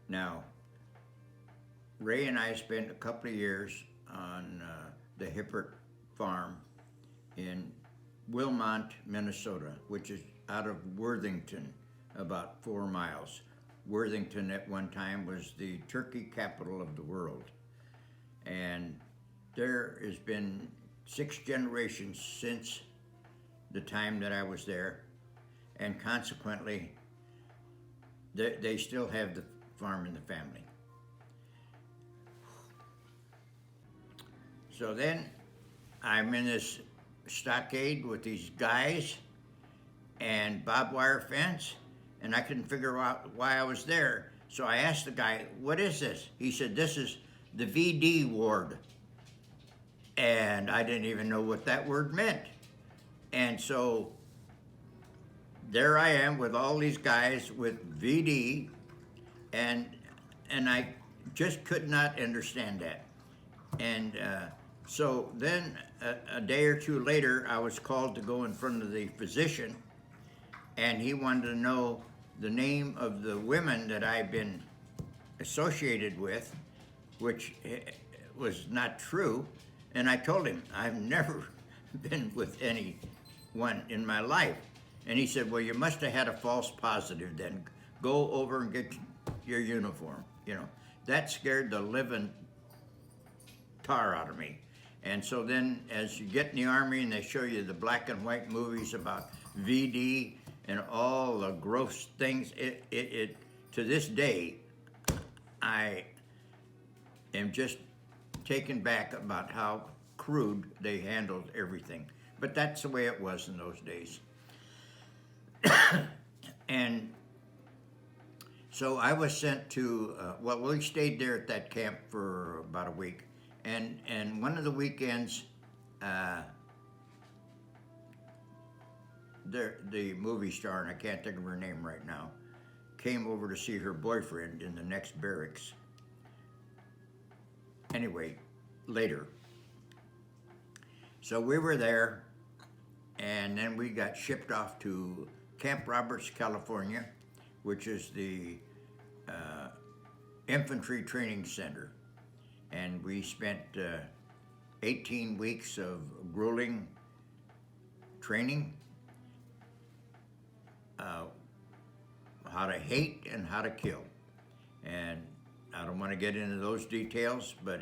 Now, Ray and I spent a couple of years on the Hippert farm in Wilmont, Minnesota, which is out of Worthington, about 4 miles. Worthington at one time was the turkey capital of the world. And there has been 6 generations since the time that I was there, and consequently, they still have the farm in the family. So then I'm in this stockade with these guys and barbed wire fence, and I couldn't figure out why I was there. So I asked the guy, "What is this?" He said, "This is the VD ward." And I didn't even know what that word meant. And so there I am with all these guys with VD, and I just could not understand that. And so then a day or two later, I was called to go in front of the physician, and he wanted to know the name of the women that I've been associated with, which was not true. And I told him I've never been with anyone in my life. And he said, "Well, you must have had a false positive then. Go over and get your uniform." That scared the living tar out of me. And so then as you get in the Army and they show you the black and white movies about VD and all the gross things, it to this day, I am just taken back about how crude they handled everything. But that's the way it was in those days. And so I was sent to, we stayed there at that camp for about a week. And one of the weekends, the movie star, and I can't think of her name right now, came over to see her boyfriend in the next barracks. Anyway, later. So we were there, and then we got shipped off to Camp Roberts, California, which is the infantry training center. And we spent 18 weeks of grueling training, how to hate and how to kill. And I don't want to get into those details, but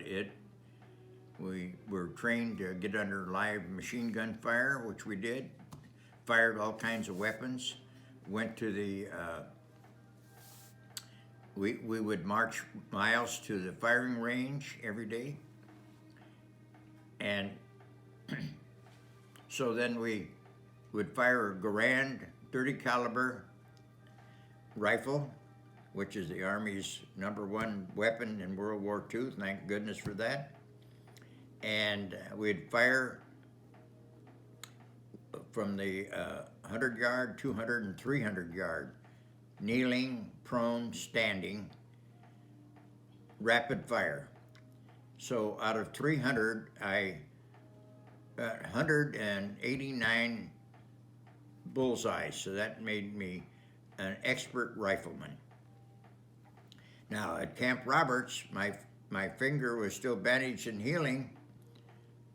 we were trained to get under live machine gun fire, which we did, fired all kinds of weapons, went to the, we would march miles to the firing range every day. And so then we would fire a Garand 30 caliber rifle, which is the Army's #1 weapon in World War II, thank goodness for that. And we'd fire from the 100 yard, 200, and 300 yard, kneeling, prone, standing, rapid fire. So out of 300, I got 189 bullseyes, so that made me an expert rifleman. Now at Camp Roberts, my finger was still bandaged and healing,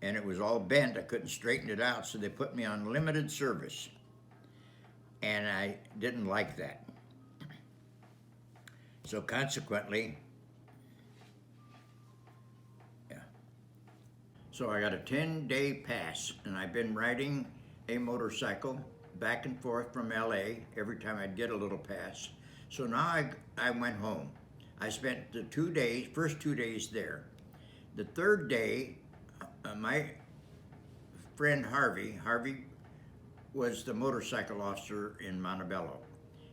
and it was all bent. I couldn't straighten it out, so they put me on limited service. And I didn't like that. So consequently, so I got a 10-day pass, and I've been riding a motorcycle back and forth from LA every time I'd get a little pass. So now I went home. I spent the first 2 days there. The third day, my friend Harvey was the motorcycle officer in Montebello,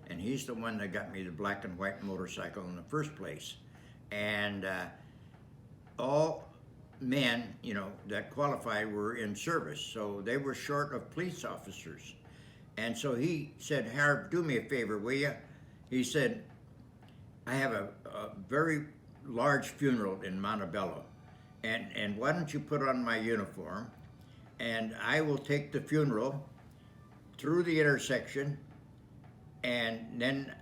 and he's the one that got me the black and white motorcycle in the first place. And all men, that qualified were in service, so they were short of police officers. And so he said, "Harv, do me a favor, will you?" He said, "I have a very large funeral in Montebello, and why don't you put on my uniform, and I will take the funeral through the intersection, and then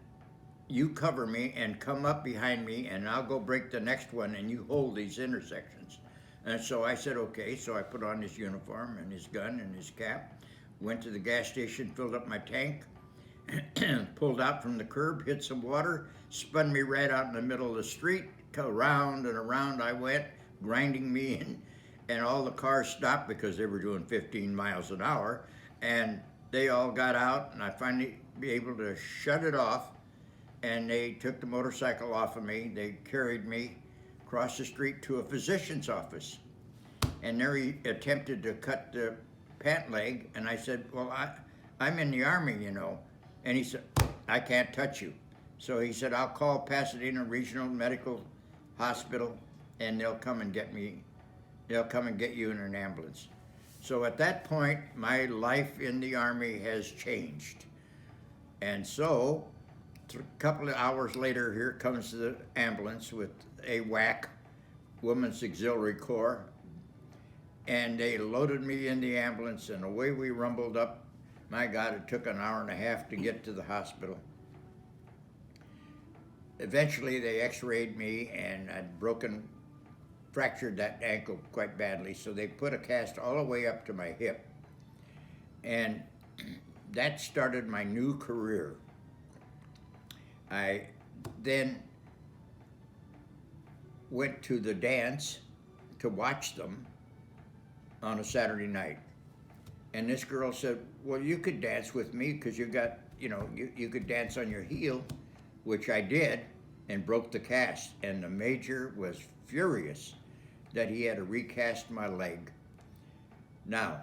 you cover me and come up behind me, and I'll go break the next one, and you hold these intersections. And so I said, okay. So I put on his uniform and his gun and his cap, went to the gas station, filled up my tank, pulled out from the curb, hit some water, spun me right out in the middle of the street. Around and around I went, grinding me, and all the cars stopped because they were doing 15 miles an hour. And they all got out, and I finally be able to shut it off. And they took the motorcycle off of me. They carried me across the street to a physician's office. And there he attempted to cut the pant leg. And I said, well, I'm in the Army, you know. And he said, I can't touch you. So he said, I'll call Pasadena Regional Medical Hospital, and they'll come and get me. They'll come and get you in an ambulance. So at that point, my life in the Army has changed. And so a couple of hours later, here comes the ambulance with AWAC, Women's Auxiliary Corps, and they loaded me in the ambulance, and away we rumbled up. My God, it took an hour and a half to get to the hospital. Eventually, they x-rayed me, and I'd fractured that ankle quite badly, so they put a cast all the way up to my hip. And that started my new career. I then went to the dance to watch them on a Saturday night. And this girl said, well, you could dance with me because you got, you could dance on your heel, which I did, and broke the cast. And the major was furious that he had to recast my leg. Now,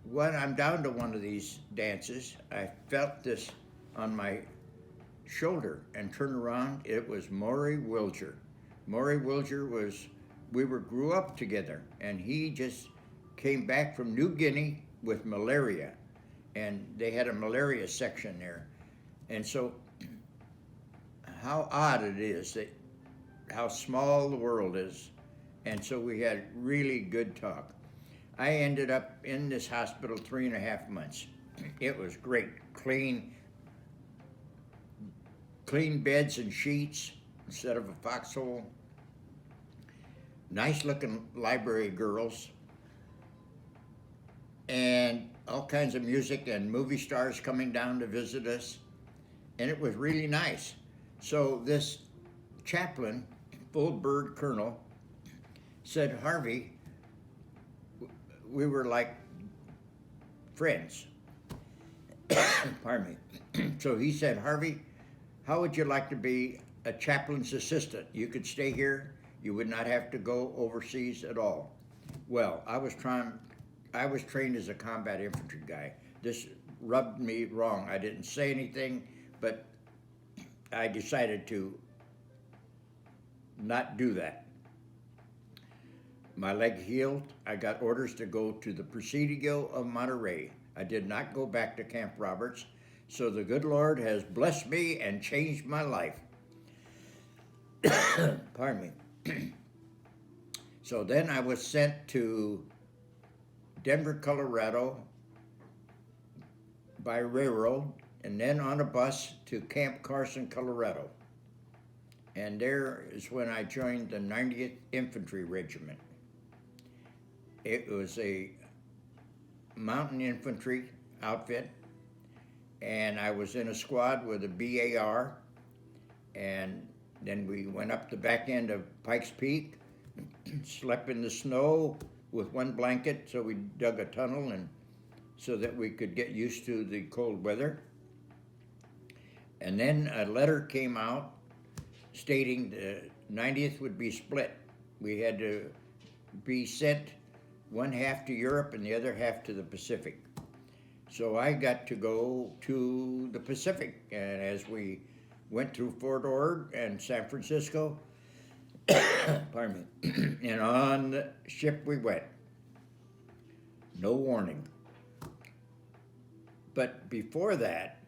when I'm down to one of these dances, I felt this on my shoulder and turned around. It was Maury Wilger. Maury Wilger grew up together, and he just came back from New Guinea with malaria, and they had a malaria section there. And so how odd it is that how small the world is. And so we had really good talk. I ended up in this hospital 3.5 months. It was great. Clean beds and sheets instead of a foxhole. Nice looking library girls. And all kinds of music and movie stars coming down to visit us. And it was really nice. So this chaplain, full bird colonel, said, Harvey, we were like friends. Pardon me. So he said, Harvey, how would you like to be a chaplain's assistant? You could stay here. You would not have to go overseas at all. Well, I was trained as a combat infantry guy. This rubbed me wrong. I didn't say anything, but I decided to not do that. My leg healed. I got orders to go to the Presidio of Monterey. I did not go back to Camp Roberts, so the good Lord has blessed me and changed my life. Pardon me. So then I was sent to Denver, Colorado by railroad, and then on a bus to Camp Carson, Colorado. And there is when I joined the 90th Infantry Regiment. It was a mountain infantry outfit, and I was in a squad with a BAR, and then we went up the back end of Pikes Peak, slept in the snow with one blanket, so we dug a tunnel and so that we could get used to the cold weather. And then a letter came out stating the 90th would be split. We had to be sent one half to Europe and the other half to the Pacific. So I got to go to the Pacific, and as we went through Fort Ord and San Francisco, pardon me, and on the ship we went. No warning. But before that,